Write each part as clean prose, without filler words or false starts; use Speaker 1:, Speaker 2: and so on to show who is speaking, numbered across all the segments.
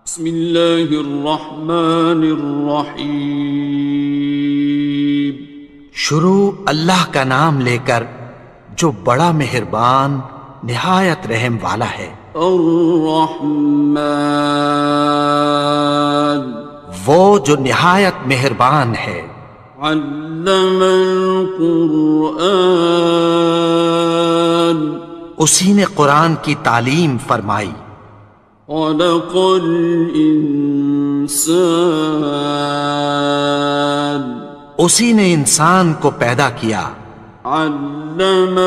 Speaker 1: بسم اللہ الرحمن الرحیم۔
Speaker 2: شروع اللہ کا نام لے کر جو بڑا مہربان نہایت رحم والا ہے۔
Speaker 1: الرحمن،
Speaker 2: وہ جو نہایت مہربان ہے۔
Speaker 1: علم القرآن،
Speaker 2: اسی نے قرآن کی تعلیم فرمائی۔
Speaker 1: خلق الانسان،
Speaker 2: اسی نے انسان کو پیدا کیا۔
Speaker 1: علمہ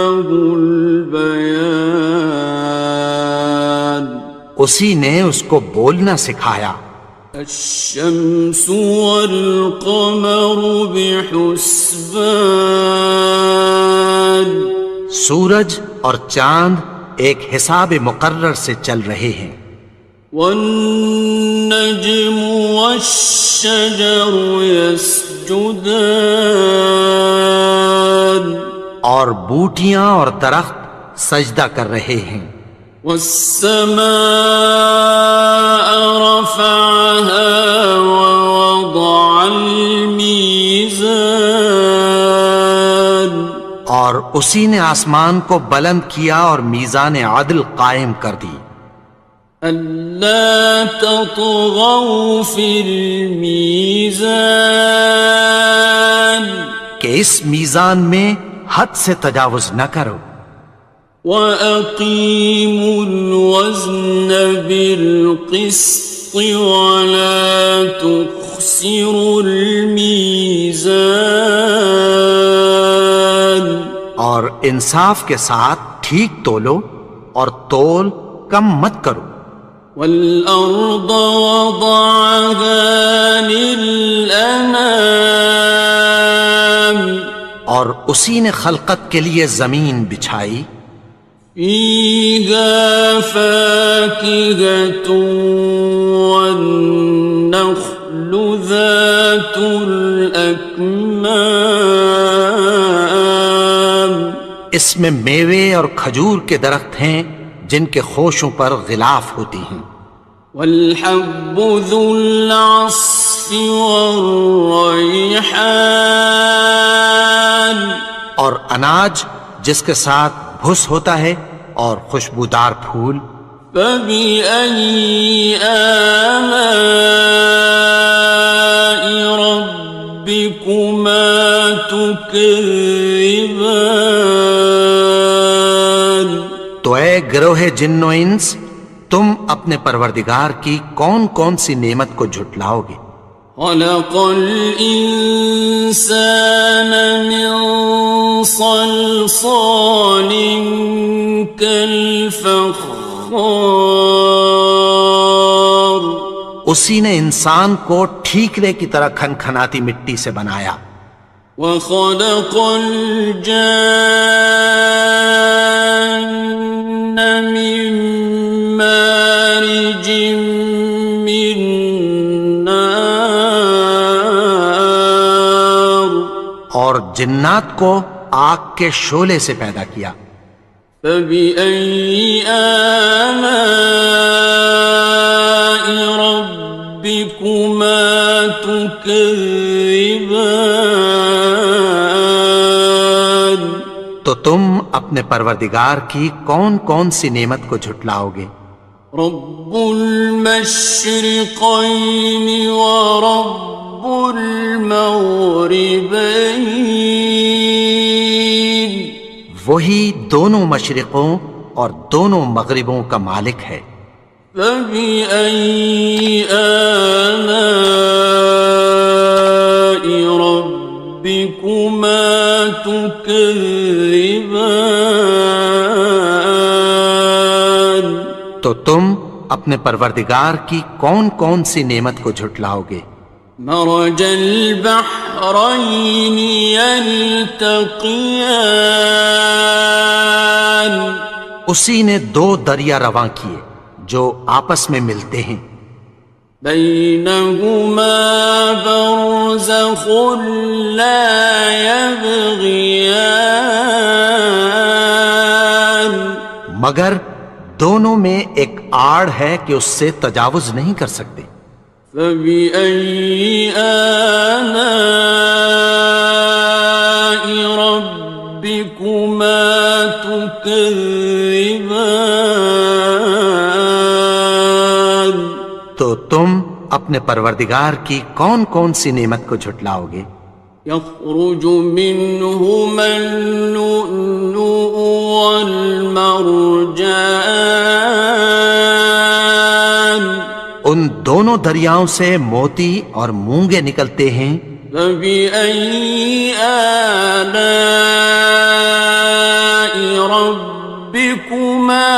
Speaker 1: البیان،
Speaker 2: اسی نے اس کو بولنا سکھایا۔
Speaker 1: الشمس والقمر بحسبان،
Speaker 2: سورج اور چاند ایک حساب مقرر سے چل رہے ہیں۔
Speaker 1: والنجم والشجر يسجدان،
Speaker 2: اور بوٹیاں اور درخت سجدہ کر رہے ہیں۔
Speaker 1: والسماء رفعها ووضع الميزان،
Speaker 2: اور اسی نے آسمان کو بلند کیا اور میزان عدل قائم کر دی۔
Speaker 1: ألا تطغوا في الميزان،
Speaker 2: کہ اس میزان میں حد سے تجاوز نہ کرو۔
Speaker 1: وأقيموا الوزن بالقسط ولا تخسروا الميزان،
Speaker 2: اور انصاف کے ساتھ ٹھیک تولو اور تول کم مت کرو۔
Speaker 1: والأرض وضعها للأنام،
Speaker 2: اور اسی نے خلقت کے لیے زمین بچھائی۔
Speaker 1: فيها فاكهة والنخل ذات الأكمام،
Speaker 2: اس میں میوے اور کھجور کے درخت ہیں جن کے خوشوں پر غلاف ہوتی ہیں۔
Speaker 1: والحب ذو العصف والريحان،
Speaker 2: اور اناج جس کے ساتھ بھس ہوتا ہے اور خوشبودار پھول۔
Speaker 1: فبأي آلاء ربكما تكذبان،
Speaker 2: تو اے گروہ جن و انس، تم اپنے پروردگار کی کون کون سی نعمت کو جھٹلاؤ گے؟
Speaker 1: خلق الإنسان من صلصال كالفخار،
Speaker 2: اسی نے انسان کو ٹھیکرے کی طرح کھنکھناتی مٹی سے بنایا۔
Speaker 1: وخلق الجان من مارج من نار،
Speaker 2: اور جنات کو آگ کے شعلے سے پیدا کیا۔
Speaker 1: فبأي آلاء ربكما تكذبان،
Speaker 2: تو تم اپنے پروردگار کی کون کون سی نعمت کو جھٹلاؤ گے؟
Speaker 1: رب المشرقين ورب المغربين،
Speaker 2: وہی دونوں مشرقوں اور دونوں مغربوں کا مالک ہے۔
Speaker 1: فبأي آلاء ربكما تكذبان،
Speaker 2: تو تم اپنے پروردگار کی کون کون سی نعمت کو جھٹلاؤ گے؟
Speaker 1: مرج البحرين يلتقيان،
Speaker 2: اسی نے دو دریا رواں کیے جو آپس میں ملتے ہیں۔
Speaker 1: بينهما برزخ لا يبغيان،
Speaker 2: مگر دونوں میں ایک آڑ ہے کہ اس سے تجاوز نہیں کر سکتے۔
Speaker 1: فبأي آلاء ربكما تكذبان؟
Speaker 2: تو تم اپنے پروردگار کی کون کون سی نعمت کو جھٹلاؤ گے؟
Speaker 1: يخرج منهما اللؤلؤ والمرجان،
Speaker 2: ان دونوں دریاؤں سے موتی اور مونگے نکلتے ہیں۔
Speaker 1: فبأي آلاء ربكما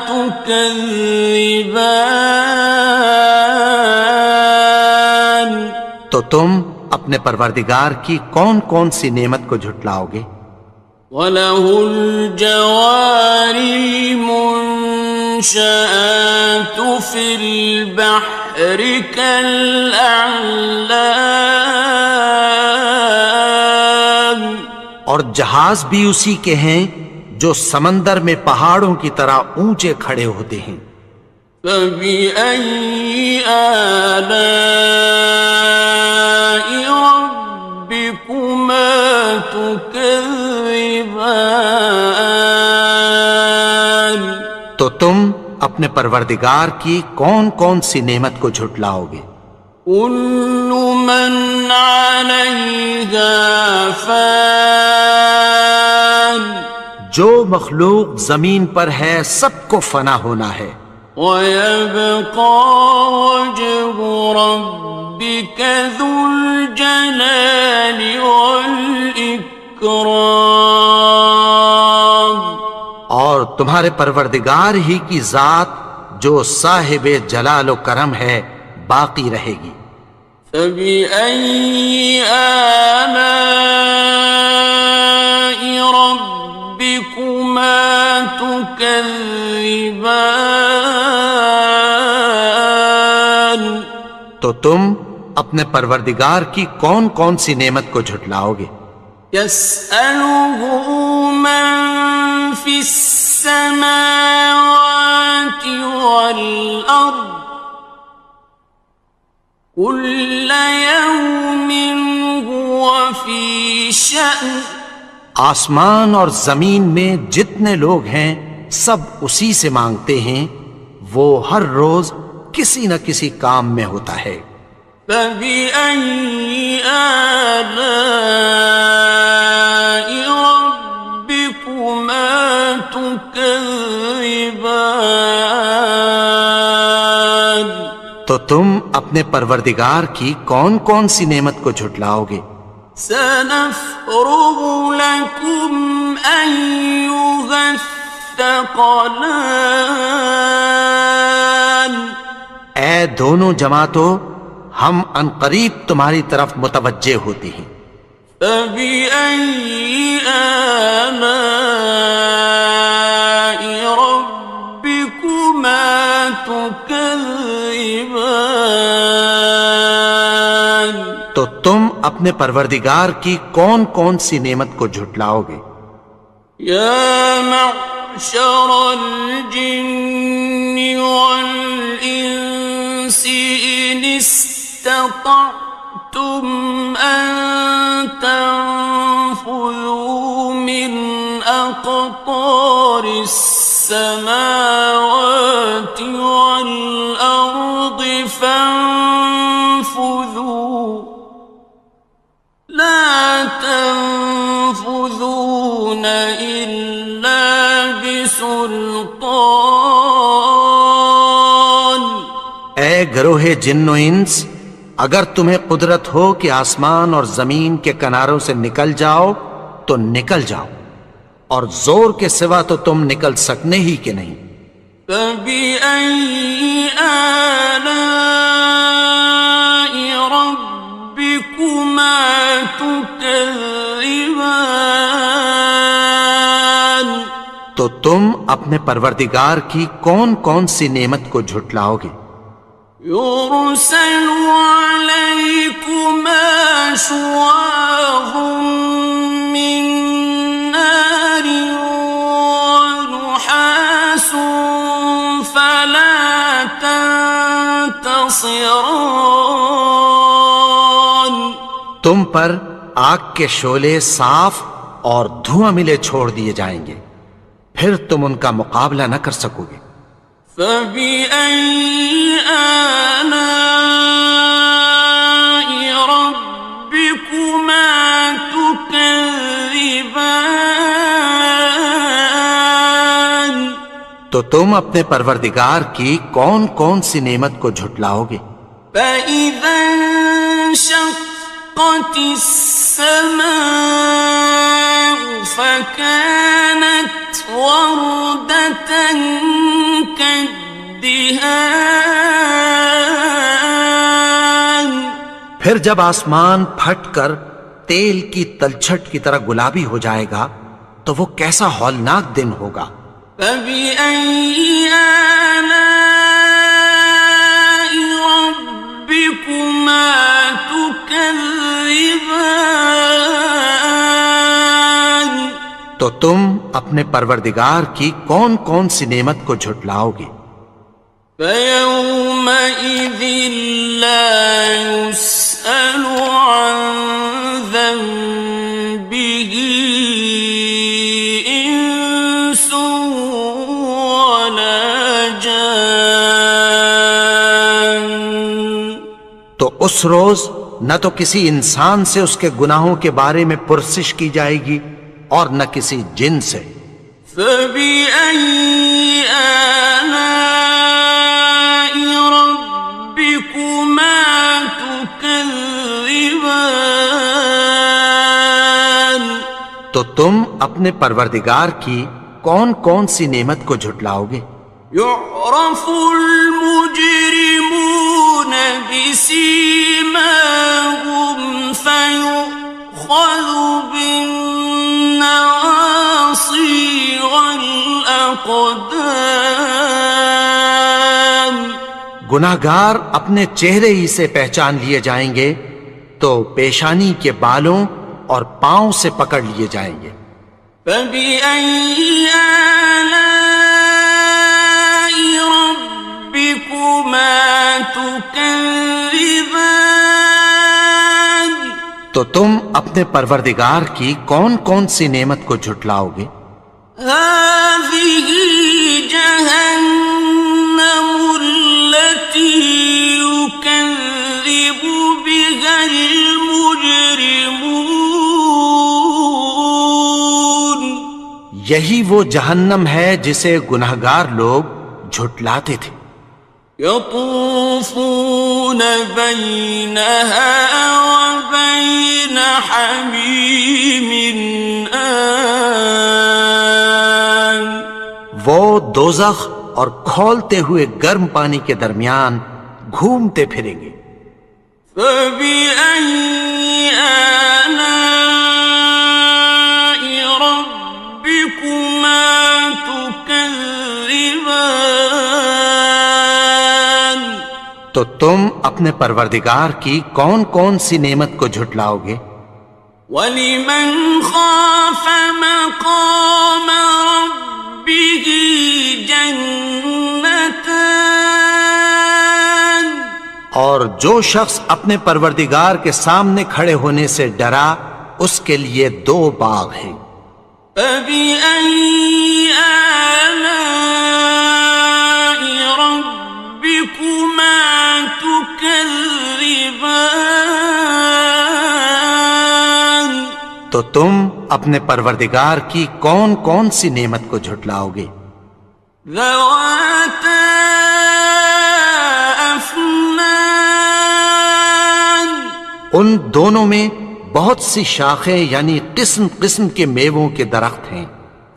Speaker 1: تكذبان؟
Speaker 2: تو تم اپنے پروردگار کی کون کون سی نعمت کو جھٹلاؤ گے؟
Speaker 1: وَلَهُ الْجَوَارِ الْمُنشَآتُ فِي الْبَحْرِ كَالْأَعْلَامِ،
Speaker 2: اور جہاز بھی اسی کے ہیں جو سمندر میں پہاڑوں کی طرح اونچے کھڑے ہوتے ہیں۔
Speaker 1: فَبِأَيِّ آلَاءِ رَبِّكُمَا تُكَذِّبَانِ؟
Speaker 2: تو تم اپنے پروردگار کی کون کون سی نعمت کو جھٹلاؤ گے؟
Speaker 1: كُلُّ مَنْ عَلَيْهَا فَانٍ،
Speaker 2: جو مخلوق زمین پر ہے سب کو فنا ہونا ہے۔
Speaker 1: وَيَبْقَى وَجْهُ رَبِّكَ ذُو الْجَلَالِ وَالْإِكْرَامِ،
Speaker 2: اور تمہارے پروردگار ہی کی ذات جو صاحب جلال و کرم ہے باقی رہے گی۔
Speaker 1: فَبِأَيِّ آلَاءِ رَبِّكُمَا تُكَذِّبَانِ؟
Speaker 2: تو تم اپنے پروردگار کی کون کون سی نعمت کو جھٹلاؤ گے؟
Speaker 1: يَسْأَلُهُ مَن فِي السَّمَاوَاتِ وَالْأَرْضِ كُلَّ يَوْمٍ هُوَ فِي شَأْنٍ،
Speaker 2: آسمان اور زمین میں جتنے لوگ ہیں سب اسی سے مانگتے ہیں، وہ ہر روز کسی نہ کسی کام میں ہوتا ہے۔
Speaker 1: فَبِأَيِّ آلَاءِ رَبِّكُمَا تُكَذِّبَانِ؟
Speaker 2: تو تم اپنے پروردگار کی کون کون سی نعمت کو جھٹلاؤ گے؟
Speaker 1: سَنَفْرُغُ لَكُمْ أَيُّهَ الثَّقَلَانِ،
Speaker 2: اے دونوں جماعتوں، ہم عنقریب تمہاری طرف متوجہ ہوتے ہیں۔
Speaker 1: فَبِأَيِّ آلَاءِ رَبِّكُمَا تُكَذِّبَانِ؟
Speaker 2: تو تم اپنے پروردگار کی کون کون سی نعمت کو جھٹلاؤ گے؟
Speaker 1: يَا مَعْشَرَ الْجِنِّ وَالْإِنسِ إِنِ اسْتَطَعْتُمْ أَن تَنفُذُوا مِنْ أَقْطَارِ السَّمَاوَاتِ وَالْأَرْضِ فَانفُذُوا لَا تَنفُذُونَ إِلَّا بِسُلْطَانٍ۔
Speaker 2: اے گروہ جن و انس، اگر تمہیں قدرت ہو کہ آسمان اور زمین کے کناروں سے نکل جاؤ تو نکل جاؤ، اور زور کے سوا تو تم نکل سکنے ہی کہ نہیں۔
Speaker 1: فَبِأَيِّ آلَاءِ رَبِّكُمَا تُكَذِّبَانِ؟
Speaker 2: تو تم اپنے پروردگار کی کون کون سی نعمت کو جھٹلاؤ گے؟
Speaker 1: يُرْسَلُ عَلَيْكُمَا شُوَاظٌ مِّن نَّارٍ وَنُحَاسٌ فَلَا خاصران.
Speaker 2: تم پر آگ کے شعلے صاف اور دھواں ملے چھوڑ دیے جائیں گے، پھر تم ان کا مقابلہ نہ کر سکو گے۔
Speaker 1: فَبِأَيِّ آلَاءِ رَبِّكُمَا تُكَذِّبَانِ؟
Speaker 2: تو تم اپنے پروردگار کی کون کون سی نعمت کو جھٹلاؤ گے؟
Speaker 1: فَإِذَا انشَقَّتِ السَّمَاءُ فَكَانَتْ وَرْدَةً كَالدِّهَانِ.
Speaker 2: پھر جب آسمان پھٹ کر تیل کی تلچھٹ کی طرح گلابی ہو جائے گا تو وہ کیسا ہولناک دن ہوگا۔
Speaker 1: فَبِأَيِّ آلَاءِ رَبِّكُمَا تُكَذِّبَانِ؟
Speaker 2: تو تم اپنے پروردگار کی کون کون سی نعمت کو جھٹلاؤ گے؟
Speaker 1: فَيَوْمَئِذٍ لَا يُسْأَلُ عَنْ ذَنبِهِ إِنسٌ وَلَا جَانٌ.
Speaker 2: تو اس روز نہ تو کسی انسان سے اس کے گناہوں کے بارے میں پرسش کی جائے گی اور نہ کسی جن سے۔
Speaker 1: فَبِأَيِّ آلَاءِ رَبِّكُمَا تُكَذِّبَانِ؟
Speaker 2: تو تم اپنے پروردگار کی کون کون سی نعمت کو جھٹلاؤ گے؟
Speaker 1: يُعْرَفُ الْمُجْرِمُونَ بِسِيمَاهُمْ فَيُؤْخَذُ بِالنَّوَاصِي وَالْأَقْدَامِ.
Speaker 2: گناہگار اپنے چہرے ہی سے پہچان لیے جائیں گے تو پیشانی کے بالوں اور پاؤں سے پکڑ لیے جائیں گے۔
Speaker 1: فَبِأَيِّ آلَاءِ رَبِّكُمَا تُكَذِّبَانِ؟
Speaker 2: تو تم اپنے پروردگار کی کون کون سی نعمت کو جھٹلاؤ گے؟
Speaker 1: هَٰذِهِ جَهَنَّمُ الَّتِي يُكَذِّبُ بِهَا الْمُجْرِمُونَ.
Speaker 2: یہی وہ جہنم ہے جسے گناہگار لوگ جھٹلاتے تھے۔
Speaker 1: يَطُوفُونَ بَيْنَهَا وَبَيْنَ حَمِيمٍ آنٍ.
Speaker 2: وہ دوزخ اور کھولتے ہوئے گرم پانی کے درمیان گھومتے پھریں گے۔
Speaker 1: فَبِأَيِّ آلَاءِ رَبِّكُمَا تُكَذِّبَانِ؟
Speaker 2: تو تم اپنے پروردگار کی کون کون سی نعمت کو جھٹلاؤ گے؟
Speaker 1: وَلِمَنْ خَافَ مَقَامَ رَبِّهِ جَنَّتَانِ.
Speaker 2: اور جو شخص اپنے پروردگار کے سامنے کھڑے ہونے سے ڈرا اس کے لیے 2 باغ ہیں۔
Speaker 1: فَبِأَيِّ آلَاءِ رَبِّكُمَا تُكَذِّبَانِ؟
Speaker 2: تو تم اپنے پروردگار کی کون کون سی نعمت کو جھٹلاؤ گے؟
Speaker 1: ذَوَاتَا أَفْنَانٍ.
Speaker 2: ان دونوں میں بہت سی شاخیں یعنی قسم قسم کے میووں کے درخت ہیں۔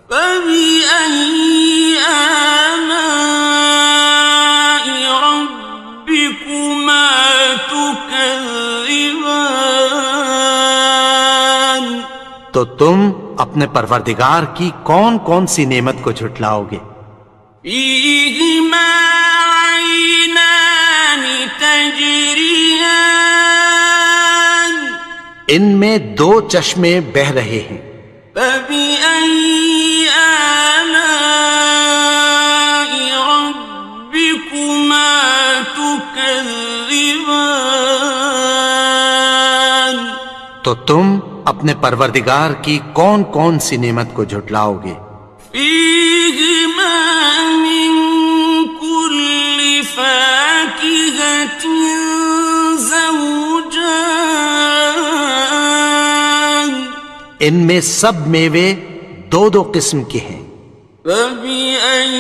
Speaker 1: فَبِأَيِّ آلَاءِ رَبِّكُمَا تُكَذِّبَانِ؟
Speaker 2: تو تم اپنے پروردگار کی کون کون سی نعمت کو جھٹلاؤ گے؟
Speaker 1: فِيهِمَا عَيْنَانِ تَجْرِيَانِ.
Speaker 2: ان میں 2 چشمے بہہ رہے ہیں۔
Speaker 1: فَبِأَيِّ آلَاءِ رَبِّكُمَا تُكَذِّبَانِ؟
Speaker 2: تو تم اپنے پروردگار کی کون کون سی نعمت کو جھٹلاؤ گے؟
Speaker 1: فيهما من كل فاكهة زوجان
Speaker 2: ان میں سب میوے دو دو قسم کے ہیں۔
Speaker 1: فبأي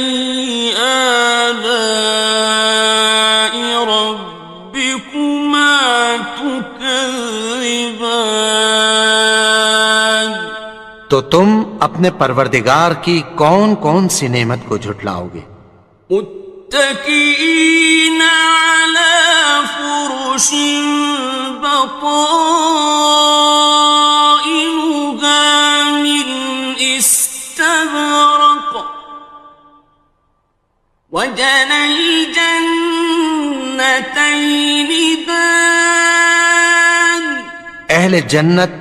Speaker 1: آلاء ربكما تكذبان
Speaker 2: تو تم اپنے پروردگار کی کون کون سی نعمت کو جھٹلاؤ گے؟
Speaker 1: متكئين على فرش بطائنها من استبرق وجنى الجنتين دان
Speaker 2: اہل جنت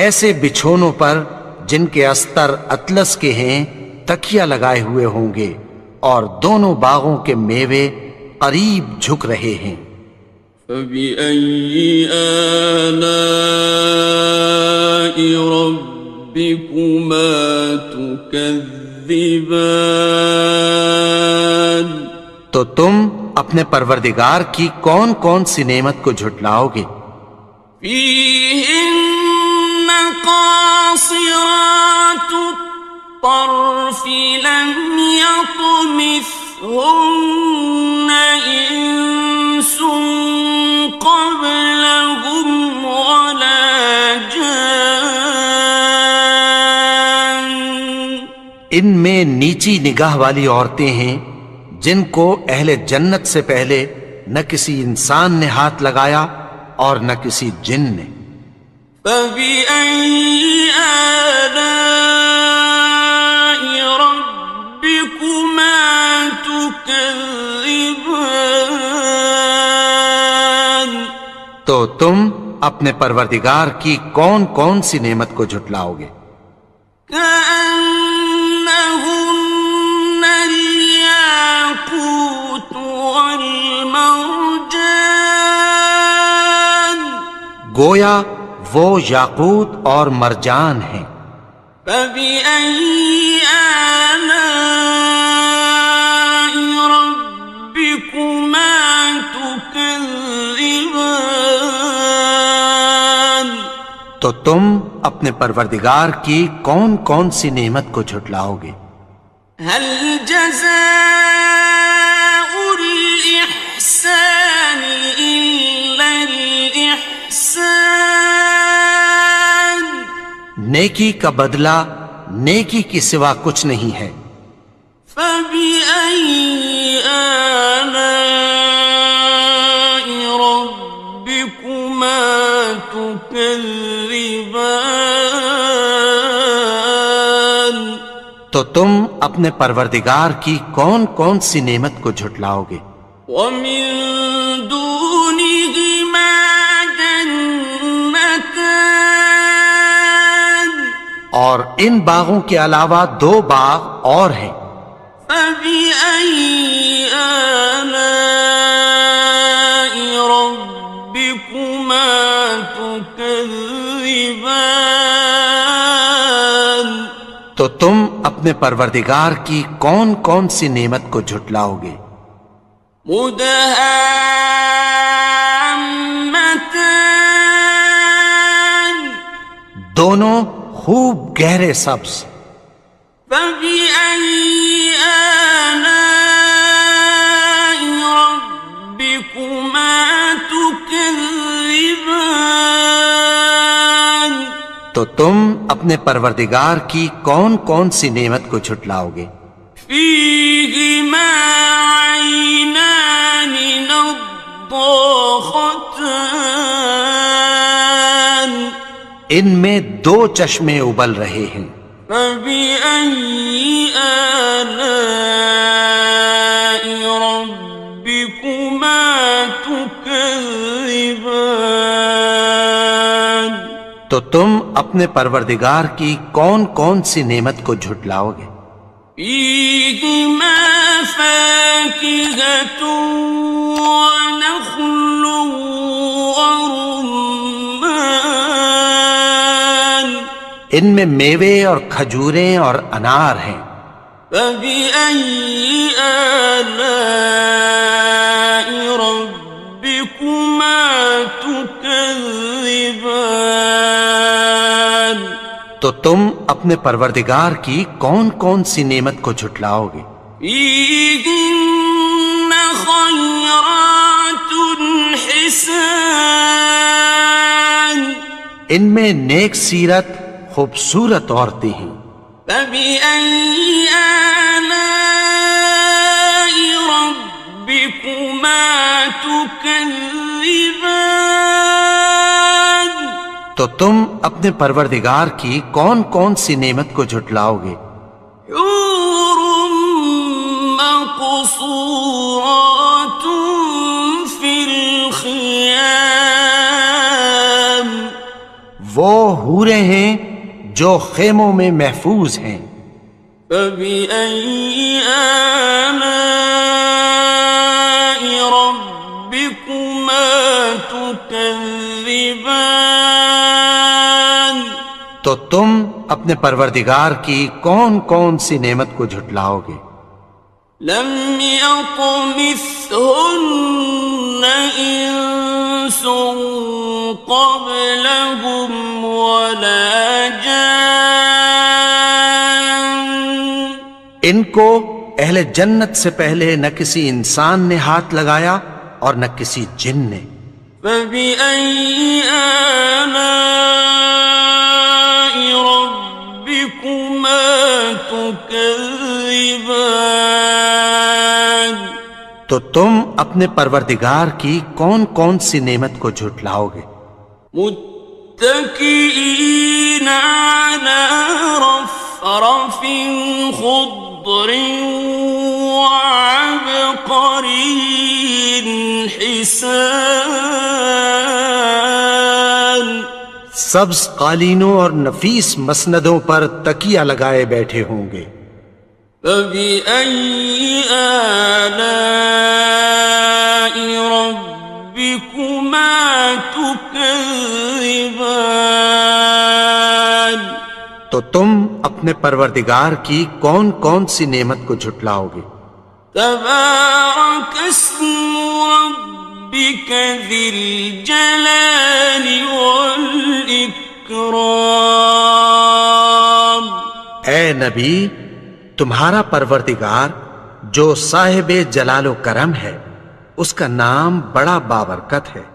Speaker 2: ایسے بچھونوں پر جن کے استر اطلس کے ہیں تکیہ لگائے ہوئے ہوں گے، اور دونوں باغوں کے میوے قریب جھک رہے ہیں۔
Speaker 1: فبأي آلاء ربكما تكذبان
Speaker 2: تو تم اپنے پروردگار کی کون کون سی نعمت کو جھٹلاؤ گے؟
Speaker 1: فيهن قاصرات الطرف لم يطمثهن إنس قبلهم ولا جان
Speaker 2: ان میں نیچی نگاہ والی عورتیں ہیں جن کو اہل جنت سے پہلے نہ کسی انسان نے ہاتھ لگایا اور نہ کسی جن نے۔
Speaker 1: فبأي آلاء ربكما تكذبان
Speaker 2: تو تم اپنے پروردگار کی کون کون سی نعمت کو جھٹلاؤ گے؟
Speaker 1: كأنهن الياقوت والمرجان
Speaker 2: گویا وہ یاقوت اور مرجان ہیں۔
Speaker 1: فبأي آلاء ربكما تكذبان
Speaker 2: تو تم اپنے پروردگار کی کون کون سی نعمت کو جھٹلاؤ گے؟
Speaker 1: هل جزاء الإحسان إلا الإحسان
Speaker 2: نیکی کا بدلہ نیکی کی سوا کچھ نہیں ہے۔
Speaker 1: فبأي آلاء ربكما تكذبان
Speaker 2: تو تم اپنے پروردگار کی کون کون سی نعمت کو جھٹلاؤ گے؟
Speaker 1: ومن دونهما جنتان
Speaker 2: اور ان باغوں کے علاوہ دو باغ اور ہیں۔
Speaker 1: فبأي آلاء ربكما تكذبان
Speaker 2: تو تم اپنے پروردگار کی کون کون سی نعمت کو جھٹلاؤ گے؟
Speaker 1: مدهامتان
Speaker 2: دونوں خوب گہرے سبز۔
Speaker 1: فبأي آلاء ربكما تكذبان
Speaker 2: تو تم اپنے پروردگار کی کون کون سی نعمت کو جھٹلاؤ گے؟
Speaker 1: فيهما عينان نضاختان
Speaker 2: ان میں دو چشمے ابل رہے ہیں۔
Speaker 1: فبأي آلاء ربكما تكذبان
Speaker 2: تو تم اپنے پروردگار کی کون کون سی نعمت کو جھٹلاؤ گے؟
Speaker 1: فيهما فاكهة ونخل ورمان
Speaker 2: ان میں میوے اور کھجوریں اور انار ہیں۔
Speaker 1: فبأي آلاء ربكما تكذبان؟
Speaker 2: تو تم اپنے پروردگار کی کون کون سی نعمت کو جھٹلاؤ گے؟
Speaker 1: فيهن خيرات حسان،
Speaker 2: ان میں نیک سیرت خوبصورت عورتیں ہیں۔
Speaker 1: فبأي آلاء ربكما تكذبان؟
Speaker 2: تو تم اپنے پروردگار کی کون کون سی نعمت کو جھٹلاؤ گے؟
Speaker 1: حور مقصورات في الخيام،
Speaker 2: وہ حوریں ہیں جو خیموں میں محفوظ ہیں۔
Speaker 1: فبأي آلاء ربكما تكذبان؟
Speaker 2: تو تم اپنے پروردگار کی کون کون سی نعمت کو جھٹلاؤ گے؟
Speaker 1: لم يطمثهن إنس قبلهم ولا جان،
Speaker 2: ان کو اہل جنت سے پہلے نہ کسی انسان نے ہاتھ لگایا اور نہ کسی جن نے۔
Speaker 1: فبأي آلاء ربكما تكذبان؟
Speaker 2: تو تم اپنے پروردگار کی کون کون سی نعمت کو جھٹلاؤ گے؟
Speaker 1: متكئين على رفرف خضر وعبقري حسان،
Speaker 2: سبز قالینوں اور نفیس مسندوں پر تکیہ لگائے بیٹھے ہوں گے۔
Speaker 1: فبأي آلاء ربكما تكذبان؟
Speaker 2: تو تم اپنے پروردگار کی کون کون سی نعمت کو جھٹلاؤ گے؟
Speaker 1: تبارك اسم ربك ذي الجلال والإكرام۔
Speaker 2: اے نبی، تمہارا پروردگار جو صاحب جلال و کرم ہے، اس کا نام بڑا بابرکت ہے۔